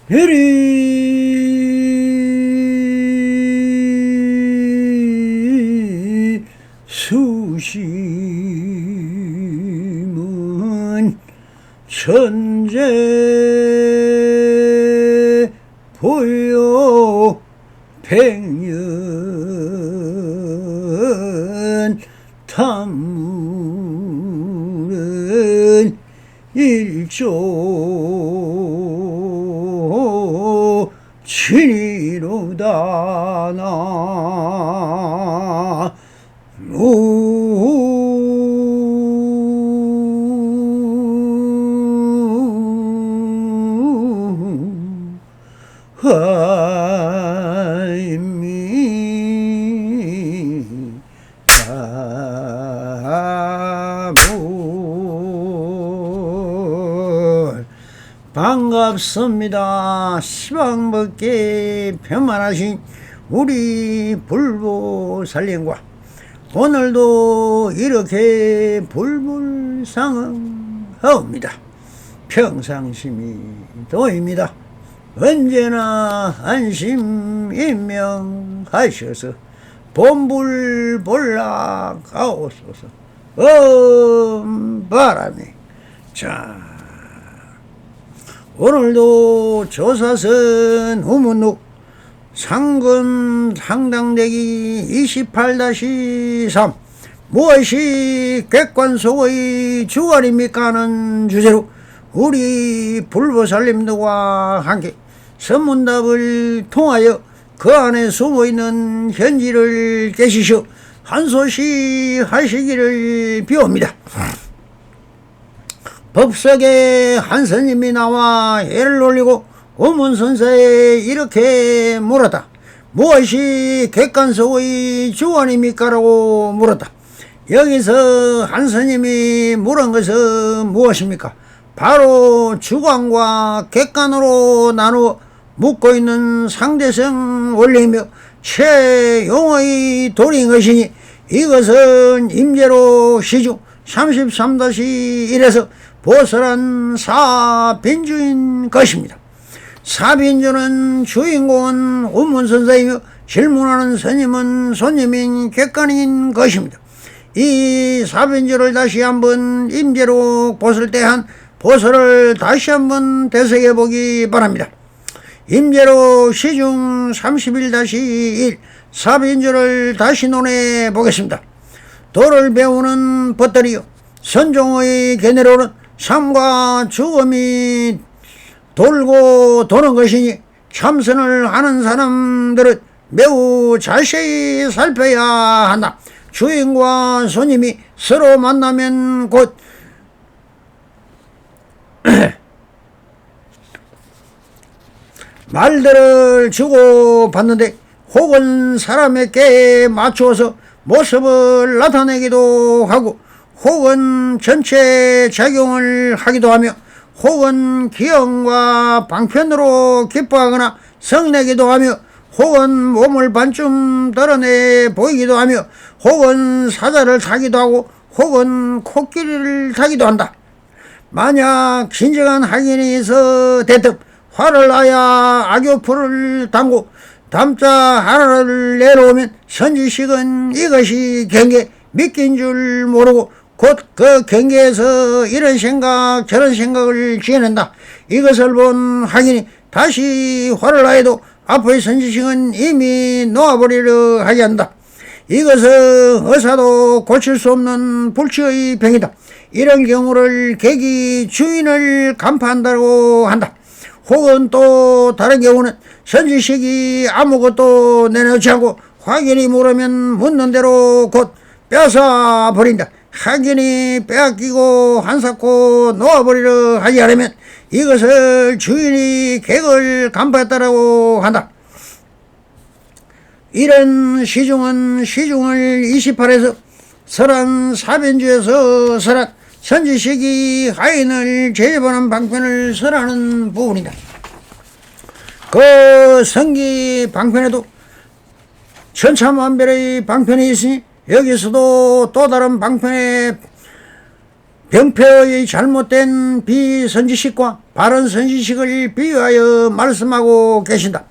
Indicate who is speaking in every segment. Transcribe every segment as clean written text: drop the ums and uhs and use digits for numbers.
Speaker 1: 해리 수심은 천재 보여 백년 탐문은 일조 진이로다 나 반갑습니다. 시방벗게 편만하신 우리 불보살님과 오늘도 이렇게 불불상응하옵니다. 평상심이 도입니다. 언제나 안심인명하셔서 본불볼락하옵소서. 바람이 자 오늘도 조사선 후문록 상금 상당대기 28-3 무엇이 객관속의 주관입니까 하는 주제로 우리 불보살님들과 함께 선문답을 통하여 그 안에 숨어있는 현지를 깨시셔 한소시 하시기를 비옵니다. 법석에 한 스님이 나와 애를 올리고 오문선사에 이렇게 물었다. 무엇이 객관속의 주관입니까? 라고 물었다. 여기서 한 스님이 물은 것은 무엇입니까? 바로 주관과 객관으로 나누어 묻고 있는 상대성 원리이며 최용의 도리인 것이니 이것은 임재로 시중 33-1에서 보설한 사빈주인 것입니다. 사빈주는 주인공은 운문선사이며 질문하는 스님은 손님인 객관인 것입니다. 이 사빈주를 다시 한번 임재로 보설 때 한 보설을 다시 한번 되새겨 보기 바랍니다. 임재로 시중 31-1 사빈주를 다시 논해 보겠습니다. 도를 배우는 벗들이요 선종의 견해로는 삶과 죽음이 돌고 도는 것이니 참선을 하는 사람들은 매우 자세히 살펴야 한다. 주인과 손님이 서로 만나면 곧 말들을 주고받는데 혹은 사람에게 맞추어서 모습을 나타내기도 하고 혹은 전체 작용을 하기도 하며 혹은 기형과 방편으로 기뻐하거나 성내기도 하며 혹은 몸을 반쯤 드러내 보이기도 하며 혹은 사자를 타기도 하고 혹은 코끼리를 타기도 한다. 만약 진정한 학인에서 대뜸 화를 나야 악교풀을 담고 담자 하나를 내려오면 선지식은 이것이 경계 믿긴 줄 모르고 곧 그 경계에서 이런 생각 저런 생각을 지어낸다. 이것을 본 학인이 다시 화를 나해도 앞의 선지식은 이미 놓아버리려 하지 않는다. 이것은 의사도 고칠 수 없는 불치의 병이다. 이런 경우를 계기 주인을 간파한다고 한다. 혹은 또 다른 경우는 선지식이 아무것도 내놓지 않고 확인이 물으면 묻는 대로 곧 뺏어 버린다. 확인이 빼앗기고 한사코 놓아버리려 하지 않으면 이것을 주인이 객을 간파했다고 한다. 이런 시중은 시중을 28에서 설한 사변주에서 설한 선지식이 하인을 제접하는 방편을 설하는 부분이다. 그 성기 방편에도 천차만별의 방편이 있으니 여기서도 또 다른 방편의 병폐의 잘못된 비선지식과 바른 선지식을 비유하여 말씀하고 계신다.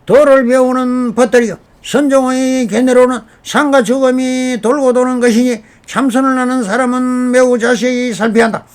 Speaker 1: 도를 배우는 벗들이여 선종의 견해로는 상과 죽음이 돌고 도는 것이니 참선을 하는 사람은 매우 자세히 살펴야 한다.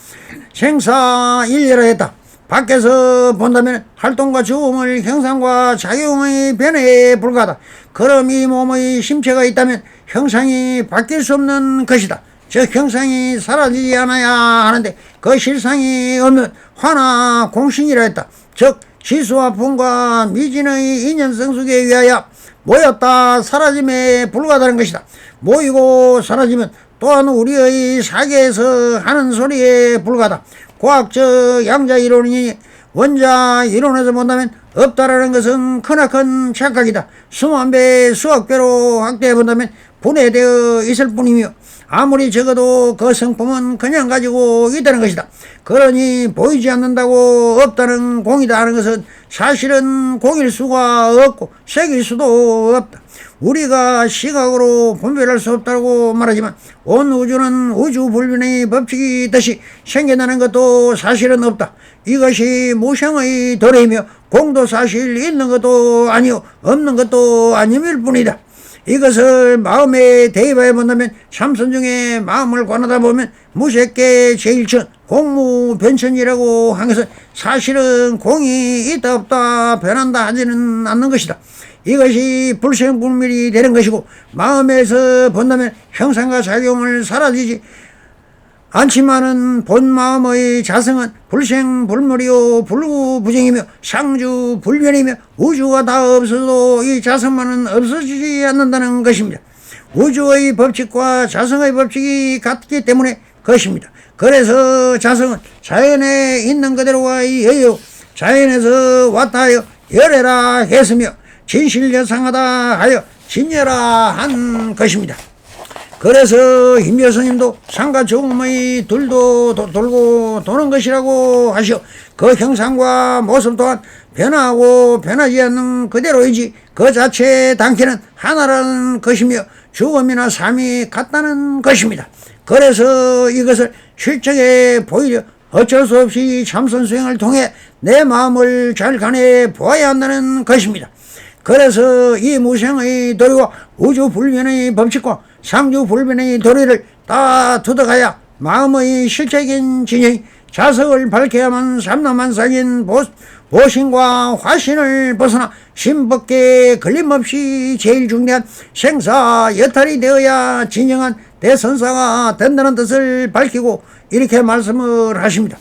Speaker 1: 생사일리라 했다. 밖에서 본다면 활동과 죽음을 형상과 작용의 변화에 불과하다. 그럼 이 몸의 심체가 있다면 형상이 바뀔 수 없는 것이다. 즉 형상이 사라지지 않아야 하는데 그 실상이 없는 화나 공신이라 했다. 즉 지수와 풍과 미진의 인연성숙에 의하여 모였다 사라짐에 불과하다는 것이다. 모이고 사라지면 또한 우리의 사계에서 하는 소리에 불과하다. 과학적 양자 이론이니 원자 이론에서 본다면 없다라는 것은 크나큰 착각이다. 수만 배 수억배로 확대해 본다면 분해되어 있을 뿐이며 아무리 적어도 그 성품은 그냥 가지고 있다는 것이다. 그러니 보이지 않는다고 없다는 공이다 하는 것은 사실은 공일 수가 없고 색일 수도 없다. 우리가 시각으로 분별할 수 없다고 말하지만 온 우주는 우주불변의 법칙이 있듯이 생겨나는 것도 사실은 없다. 이것이 무상의 도래이며 공도 사실 있는 것도 아니요 없는 것도 아님일 뿐이다. 이것을 마음에 대입해 본다면 참선 중에 마음을 관하다 보면 무색계 제일천 공무변천이라고 한 것은 사실은 공이 있다 없다 변한다 하지는 않는 것이다. 이것이 불생불멸이 되는 것이고 마음에서 본다면 형상과 작용을 사라지지 않지만은 본 마음의 자성은 불생불멸이요 불구부정이며 상주불변이며 우주가 다 없어도 이 자성만은 없어지지 않는다는 것입니다. 우주의 법칙과 자성의 법칙이 같기 때문에 것입니다. 그래서 자성은 자연에 있는 그대로가 여여 자연에서 왔다 하여 열애라 했으며 진실여상하다 하여 진여라 한 것입니다. 그래서 임여스님도 상과 죽음의 둘도 돌고 도는 것이라고 하시오. 그 형상과 모습 또한 변화하고 변하지 않는 그대로이지 그 자체 당체는 하나라는 것이며 죽음이나 삶이 같다는 것입니다. 그래서 이것을 실적에 보이려 어쩔 수 없이 참선 수행을 통해 내 마음을 잘 가내 보아야 한다는 것입니다. 그래서 이 무생의 도리와 우주불변의 법칙과 상주불변의 도리를 다 두드가야 마음의 실적인 진영이 자석을 밝혀야만 삼라만상인 보신과 화신을 벗어나 신법계 걸림없이 제일 중대한 생사 여탈이 되어야 진정한 대선사가 된다는 뜻을 밝히고 이렇게 말씀을 하십니다.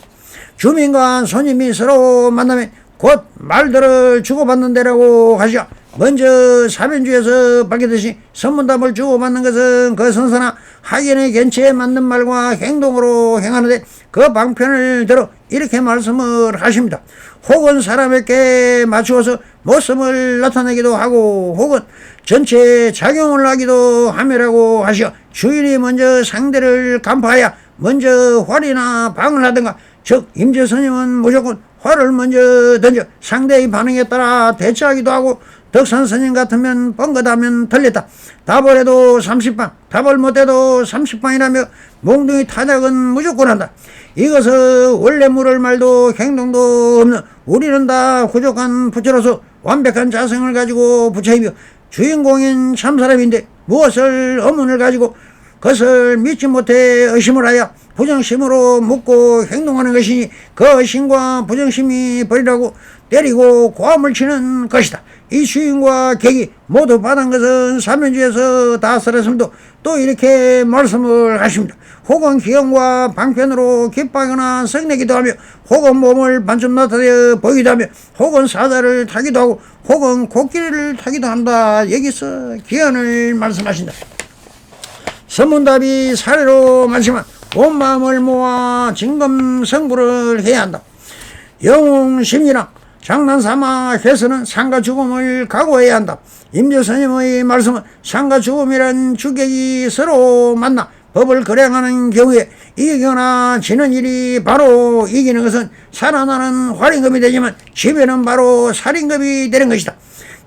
Speaker 1: 주민과 손님이 서로 만나면 곧 말들을 주고받는 데라고 하시오. 먼저 사변주에서 밝히듯이 선문답을 주고받는 것은 그 선사나 학연의 견치에 맞는 말과 행동으로 행하는데 그 방편을 들어 이렇게 말씀을 하십니다. 혹은 사람에게 맞추어서 모습을 나타내기도 하고 혹은 전체 작용을 하기도 하며라고 하시오. 주인이 먼저 상대를 간파하여 먼저 활이나 방을 하든가 즉 임재스님은 무조건 활을 먼저 던져 상대의 반응에 따라 대처하기도 하고 덕산스님 같으면 뻥긋하면 틀렸다. 답을 해도 30방 답을 못해도 30방이라며 몽둥이 타작은 무조건 한다. 이것은 원래 물을 말도 행동도 없는 우리는 다 부족한 부처로서 완벽한 자성을 가지고 부처이며 주인공인 참사람인데 무엇을 의문을 가지고 그것을 믿지 못해 의심을 하여 부정심으로 묻고 행동하는 것이니 그 의심과 부정심이 버리라고 때리고 고함을 치는 것이다. 이 주인과 객이 모두 받은 것은 사면주에서 다 쓰랬음도 또 이렇게 말씀을 하십니다. 혹은 기형과 방편으로 기뻐하거나 성내기도 하며 혹은 몸을 반쯤 나타내 보이기도 하며 혹은 사자를 타기도 하고 혹은 코끼리를 타기도 한다. 여기서 기현을 말씀하신다. 선문답이 사례로 말씀한 온 마음을 모아 진검성불을 해야 한다. 영웅심리랑 장난삼아 해서는 상과 죽음을 각오해야 한다. 임재스님의 말씀은 상과 죽음이란 주객이 서로 만나 법을 거래하는 경우에 이기거나 지는 일이 바로 이기는 것은 살아나는 활임금이 되지만 지배는 바로 살임금이 되는 것이다.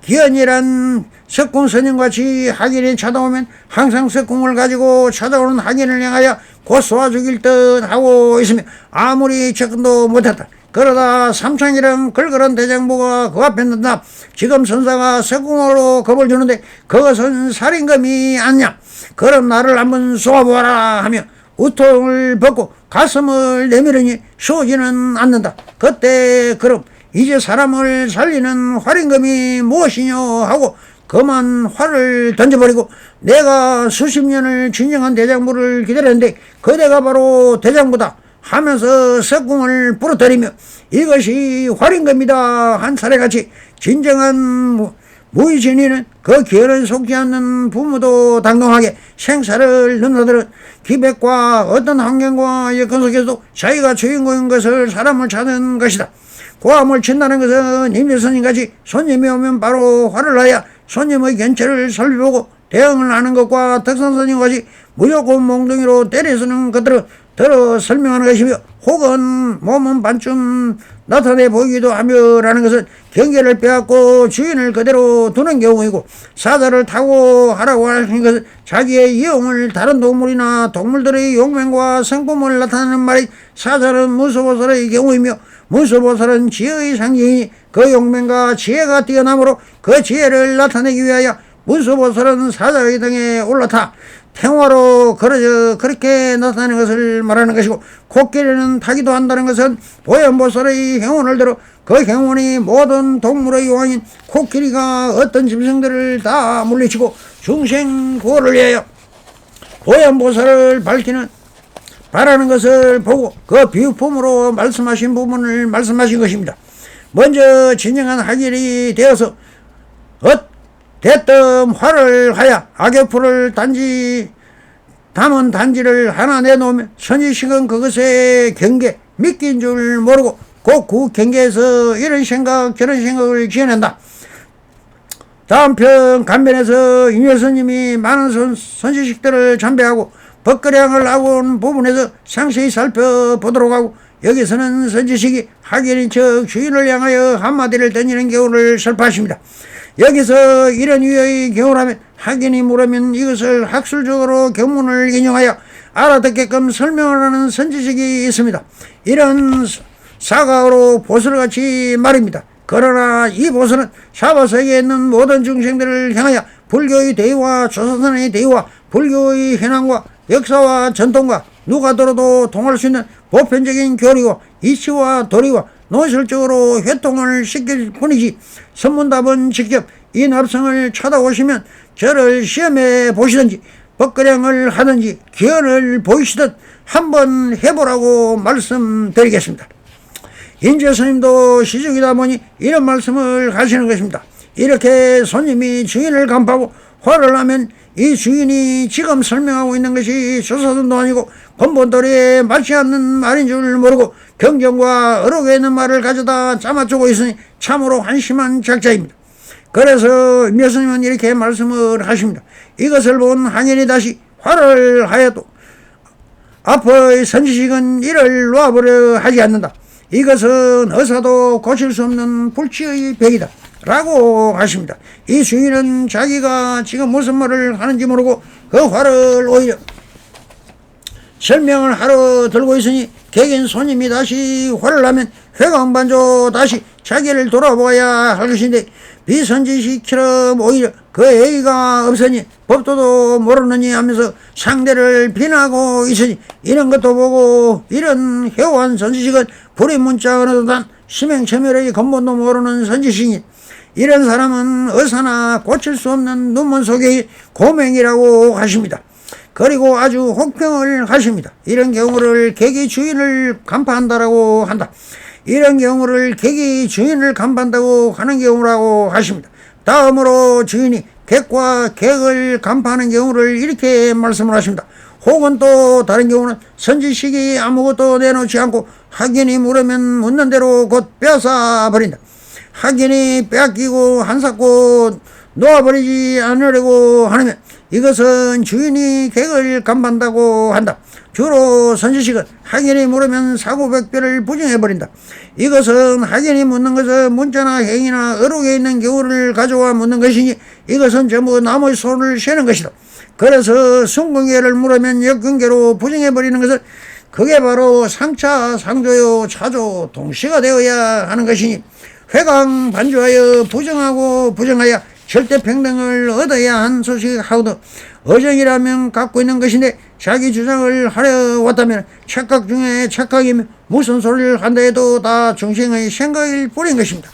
Speaker 1: 기현이란 석궁 스님같이 학인이 찾아오면 항상 석궁을 가지고 찾아오는 학인을 향하여 곧 쏘아 죽일 듯 하고 있으며 아무리 접근도 못했다. 그러다 삼창이랑 걸걸한 대장부가 그 앞에 는다. 지금 선사가 석궁으로 겁을 주는데 그것은 살인검이 아니냐. 그럼 나를 한번 쏘아보아라 하며 우통을 벗고 가슴을 내밀으니 쏘지는 않는다. 그때 그럼 이제 사람을 살리는 활인검이 무엇이냐 하고 그만 활을 던져버리고 내가 수십 년을 진정한 대장부를 기다렸는데 그대가 바로 대장부다 하면서 석궁을 부러뜨리며 이것이 활인검이다 한 사례같이 진정한 무의진이는 그 기회를 속지 않는 부모도 당당하게 생사를 넘나들은 기백과 어떤 환경과 여건 속에서도 자기가 주인공인 것을 사람을 찾는 것이다. 고함을 친다는 것은 임재선님같이 손님이 오면 바로 화를 나야 손님의 견체를 살펴보고 대응을 하는 것과 덕선선님같이 무조건 몽둥이로 때려쓰는 것들을 들어 설명하는 것이며 혹은 몸은 반쯤 나타내 보이기도 하며라는 것은 경계를 빼앗고 주인을 그대로 두는 경우이고 사자를 타고 하라고 하는 것은 자기의 이용을 다른 동물이나 동물들의 용맹과 성품을 나타내는 말이 사자는 무소보살의 경우이며 무소보살은 지혜의 상징이니 그 용맹과 지혜가 뛰어나므로 그 지혜를 나타내기 위하여 무소보살은 사자의 등에 올라타 행화로 그렇게 나타내는 것을 말하는 것이고 코끼리는 타기도 한다는 것은 보현보살의 행운을 들어 그 행운이 모든 동물의 요한인 코끼리가 어떤 짐승들을 다 물리치고 중생구호를 위하여 보현보살을 바라는 것을 보고 그 비유품으로 말씀하신 부분을 말씀하신 것입니다. 먼저 진정한 학일이 되어서 대뜸 화를 하여 악역풀을 담은 단지를 하나 내놓으면 선지식은 그것의 경계 믿긴 줄 모르고 곧 그 경계에서 이런 생각 저런 생각을 지어낸다. 다음 편 간변에서 임효스님이 많은 선지식들을 참배하고 법거량을 하고 온 부분에서 상세히 살펴보도록 하고 여기서는 선지식이 학인인 척 주인을 향하여 한마디를 던지는 경우를 설파하십니다. 여기서 이런 유의 경우라면 학인이 물으면 이것을 학술적으로 경문을 인용하여 알아듣게끔 설명을 하는 선지식이 있습니다. 이런 사가로 보슬같이 말입니다. 그러나 이 보슬은 사바세계에 있는 모든 중생들을 향하여 불교의 대의와 조사선의 대의와 불교의 현황과 역사와 전통과 누가 들어도 통할 수 있는 보편적인 교리와 이치와 도리와 노실적으로 회통을 시킬 뿐이지 선문답은 직접 이 납성을 찾아오시면 저를 시험해 보시든지 법거량을 하든지 기원을 보이시듯 한번 해보라고 말씀드리겠습니다. 인재스님도 시중이다 보니 이런 말씀을 하시는 것입니다. 이렇게 손님이 주인을 간파하고 화를 하면 이 주인이 지금 설명하고 있는 것이 조사선도 아니고 근본도리에 맞지 않는 말인 줄 모르고 경전과 어록에 있는 말을 가져다 짜맞추고 있으니 참으로 한심한 작자입니다. 그래서 임예스님은 이렇게 말씀을 하십니다. 이것을 본 항인이 다시 화를 하여도 앞의 선지식은 이를 놓아버려 하지 않는다. 이것은 의사도 고칠 수 없는 불치의 벽이다 라고 하십니다. 이 주인은 자기가 지금 무슨 말을 하는지 모르고 그 화를 오히려 설명을 하러 들고 있으니 객인 손님이 다시 화를 하면 회광반조 다시 자기를 돌아보아야 할 것인데 비선지식처럼 오히려 그 예의가 없으니 법도도 모르느니 하면서 상대를 비난하고 있으니 이런 것도 보고 이런 해오한 선지식은 불의문자 어느 단 심행체멸의 근본도 모르는 선지식이니 이런 사람은 의사나 고칠 수 없는 눈먼 속의 고맹이라고 하십니다. 그리고 아주 혹평을 하십니다. 이런 경우를 객이 주인을 간파한다라고 한다. 이런 경우를 객이 주인을 간파한다고 하는 경우라고 하십니다. 다음으로 주인이 객과 객을 간파하는 경우를 이렇게 말씀을 하십니다. 혹은 또 다른 경우는 선지식이 아무것도 내놓지 않고 학인이 물으면 묻는 대로 곧 빼앗아 버린다. 학인이 빼앗기고 한사코 놓아버리지 않으려고 하느면 이것은 주인이 객을 감반다고 한다. 주로 선지식은 학인이 물으면 사고백별을 부정해버린다. 이것은 학인이 묻는 것은 문자나 행위나 어록에 있는 경우를 가져와 묻는 것이니 이것은 전부 남의 손을 세는 것이다. 그래서 순근계를 물으면 역근계로 부정해버리는 것은 그게 바로 상차, 상조요, 차조, 동시가 되어야 하는 것이니 회강 반주하여 부정하고 부정하여 절대평등을 얻어야 한 소식하고도 어정이라면 갖고 있는 것인데 자기 주장을 하려 왔다면 착각 중에 착각이며 무슨 소리를 한다 해도 다 중생의 생각일 뿐인 것입니다.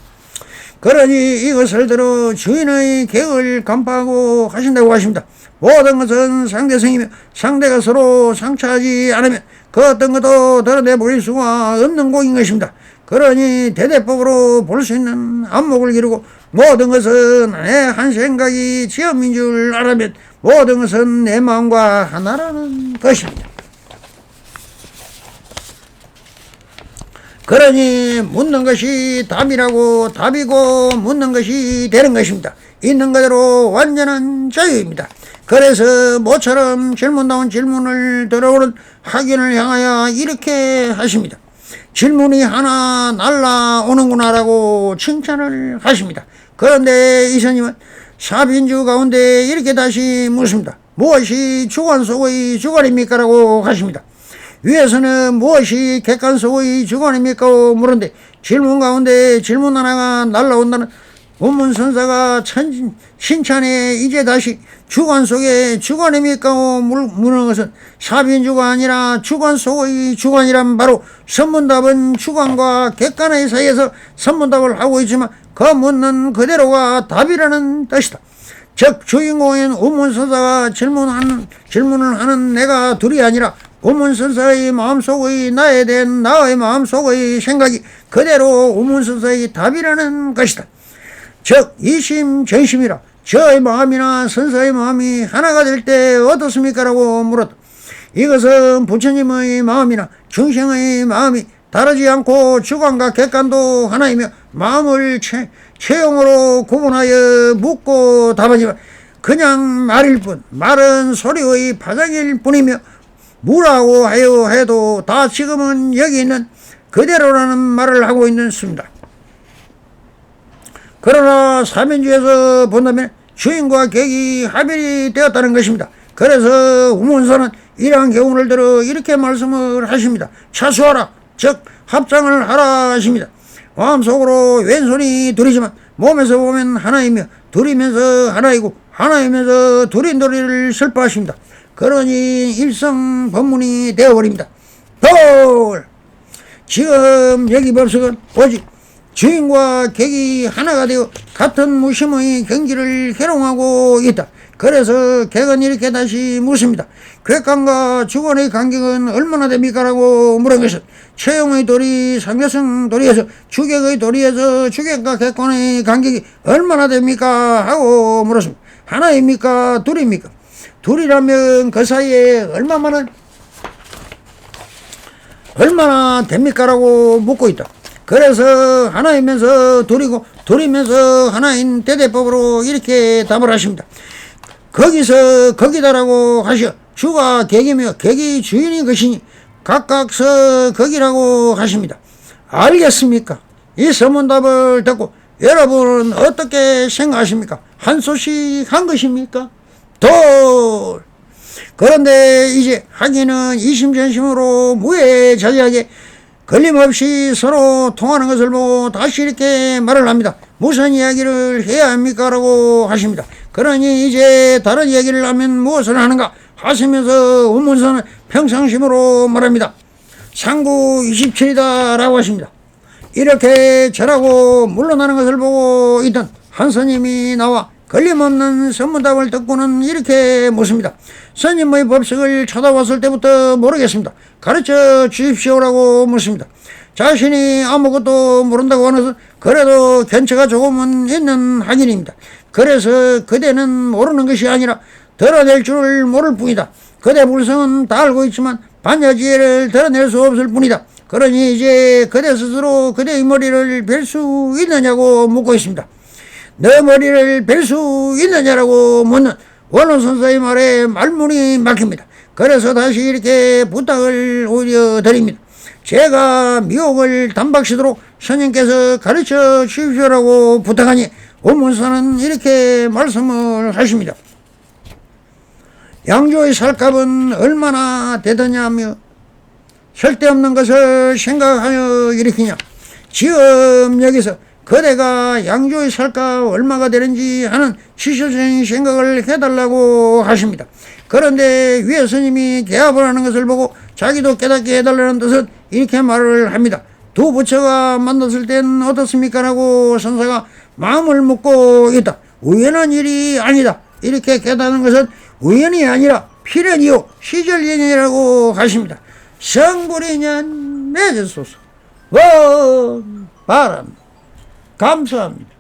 Speaker 1: 그러니 이것을 들어 주인의 객을 간파하고 하신다고 하십니다. 모든 것은 상대성이며 상대가 서로 상처하지 않으면 그 어떤 것도 드러내버릴 수가 없는 공인 것입니다. 그러니 대대법으로 볼 수 있는 안목을 기르고 모든 것은 내 한 생각이 지엄인 줄 알면 모든 것은 내 마음과 하나라는 것입니다. 그러니 묻는 것이 답이라고 답이고 묻는 것이 되는 것입니다. 있는 그대로 완전한 자유입니다. 그래서 모처럼 질문다운 질문을 들어오는 학인을 향하여 이렇게 하십니다. 질문이 하나 날라오는구나라고 칭찬을 하십니다. 그런데 이스님은 사빈주 가운데 이렇게 다시 묻습니다. 무엇이 주관 속의 주관입니까? 라고 하십니다. 위에서는 무엇이 객관 속의 주관입니까? 물었는데 질문 가운데 질문 하나가 날라온다는 원문선사가 신찬에 이제 다시 주관 속의 주관입니까? 묻는 것은 사빈주가 아니라 주관 속의 주관이란 바로 선문답은 주관과 객관의 사이에서 선문답을 하고 있지만 그 묻는 그대로가 답이라는 뜻이다. 즉 주인공인 원문선사가 질문을 하는 내가 둘이 아니라 원문선사의 마음속의 나에 대한 나의 마음속의 생각이 그대로 원문선사의 답이라는 것이다. 즉 이심전심이라 저의 마음이나 선사의 마음이 하나가 될 때 어떻습니까? 라고 물었다. 이것은 부처님의 마음이나 중생의 마음이 다르지 않고 주관과 객관도 하나이며 마음을 체형으로 구분하여 묻고 답하지만 그냥 말일 뿐 말은 소리의 파장일 뿐이며 무라고 하여 해도 다 지금은 여기 있는 그대로라는 말을 하고 있는 수입니다. 그러나 사면주에서 본다면 주인과 객이 합일이 되었다는 것입니다. 그래서 우문서는 이러한 경우를 들어 이렇게 말씀을 하십니다. 차수하라, 즉 합장을 하라 하십니다. 마음속으로 왼손이 둘이지만 몸에서 보면 하나이며 둘이면서 하나이고 하나이면서 둘인 도리를 설파하십니다. 그러니 일성 법문이 되어버립니다. 돌! 지금 여기 법석은 오직 주인과 객이 하나가 되어 같은 무심의 경지를 해롱하고 있다. 그래서 객은 이렇게 다시 묻습니다. 객관과 주관의 간격은 얼마나 됩니까? 라고 물은 것은 체형의 도리, 상대성 도리에서 주객의 도리에서 주객과 객관의 간격이 얼마나 됩니까? 하고 물었습니다. 하나입니까? 둘입니까? 둘이라면 그 사이에 얼마나 됩니까? 라고 묻고 있다. 그래서 하나이면서 둘이고 둘이면서 하나인 대대법으로 이렇게 답을 하십니다. 거기서 거기다라고 하시어 주가 객이며 객이 주인인 것이니 각각서 거기라고 하십니다. 알겠습니까? 이 서문답을 듣고 여러분은 어떻게 생각하십니까? 한 소식 한 것입니까? 돌! 그런데 이제 하기는 이심전심으로 무해자제하게 걸림없이 서로 통하는 것을 보고 다시 이렇게 말을 합니다. 무슨 이야기를 해야 합니까? 라고 하십니다. 그러니 이제 다른 이야기를 하면 무엇을 하는가 하시면서 원문서는 평상심으로 말합니다. 상구 27이다 라고 하십니다. 이렇게 절하고 물러나는 것을 보고 있던 한 스님이 나와 걸림없는 선문답을 듣고는 이렇게 묻습니다. 스님의 법석을 쳐다봤을 때부터 모르겠습니다. 가르쳐 주십시오라고 묻습니다. 자신이 아무것도 모른다고 하는 것은 그래도 견처가 조금은 있는 학인입니다. 그래서 그대는 모르는 것이 아니라 드러낼 줄을 모를 뿐이다. 그대 불성은 다 알고 있지만 반야지혜를 드러낼 수 없을 뿐이다. 그러니 이제 그대 스스로 그대의 머리를 뵐 수 있느냐고 묻고 있습니다. 너 머리를 벨 수 있느냐라고 묻는 원로선사의 말에 말문이 막힙니다. 그래서 다시 이렇게 부탁을 오히려 드립니다. 제가 미혹을 단박시도록 스님께서 가르쳐 주십시오라고 부탁하니 원문사는 이렇게 말씀을 하십니다. 양조의 살값은 얼마나 되더냐며 쓸데없는 것을 생각하여 일으키냐. 지금 여기서 그대가 양조의 살값 얼마가 되는지 하는 지쇼적인 생각을 해달라고 하십니다. 그런데 위에 스님이 개합을 하는 것을 보고 자기도 깨닫게 해달라는 뜻은 이렇게 말을 합니다. 두 부처가 만났을 땐 어떻습니까? 라고 선사가 마음을 묻고 있다. 우연한 일이 아니다. 이렇게 깨닫는 것은 우연이 아니라 필연이요 시절연이라고 하십니다. 성불이년 맺으소서. 원 바람 감사합니다.